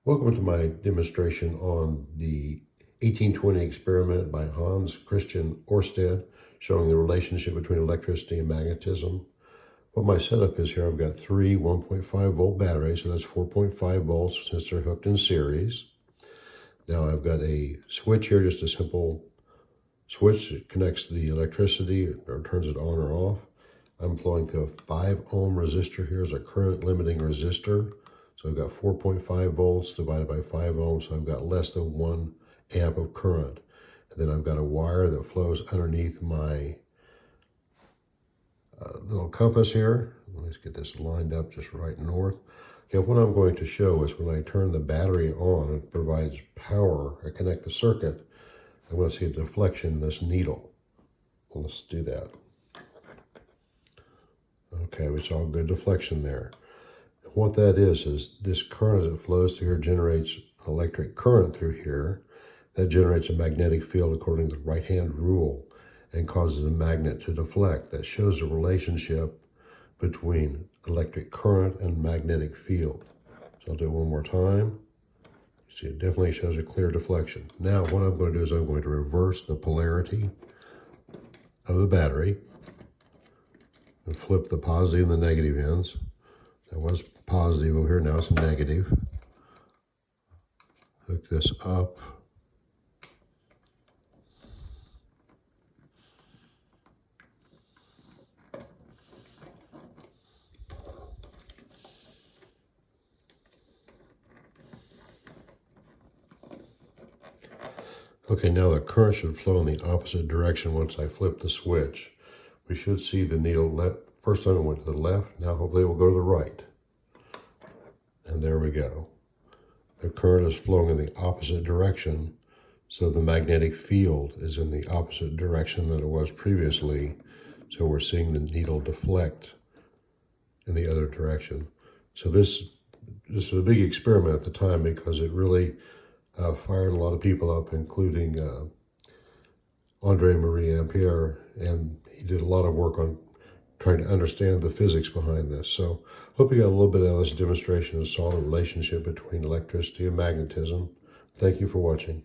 Welcome to my demonstration on the 1820 experiment by Hans Christian Ørsted showing the relationship between electricity and magnetism. What my setup is here, I've got three 1.5 volt batteries, so that's 4.5 volts since they're hooked in series. Now I've got a switch here, just a simple switch that connects the electricity or turns it on or off. I'm flowing through a 5 ohm resistor here as a current limiting resistor. So I've got 4.5 volts divided by 5 ohms, so I've got less than 1 amp of current. And then I've got a wire that flows underneath my little compass here. Let's get this lined up just right north. Okay, what I'm going to show is when I turn the battery on, it provides power. I connect the circuit. I'm going to see a deflection in this needle. Well, let's do that. Okay, we saw a good deflection there. What that is this current as it flows through here generates electric current through here. That generates a magnetic field according to the right-hand rule and causes a magnet to deflect. That shows the relationship between electric current and magnetic field. So I'll do it one more time. See, it definitely shows a clear deflection. Now what I'm going to do is I'm going to reverse the polarity of the battery and flip the positive and the negative ends. That was positive over here, now it's negative. Hook this up. Okay, now the current should flow in the opposite direction once I flip the switch. We should see the needle first time it went to the left, now hopefully it will go to the right. And there we go. The current is flowing in the opposite direction, so the magnetic field is in the opposite direction than it was previously. So we're seeing the needle deflect in the other direction. So this was a big experiment at the time because it really fired a lot of people up, including Marie Ampere, and he did a lot of work on trying to understand the physics behind this. So hope you got a little bit out of this demonstration and saw the relationship between electricity and magnetism. Thank you for watching.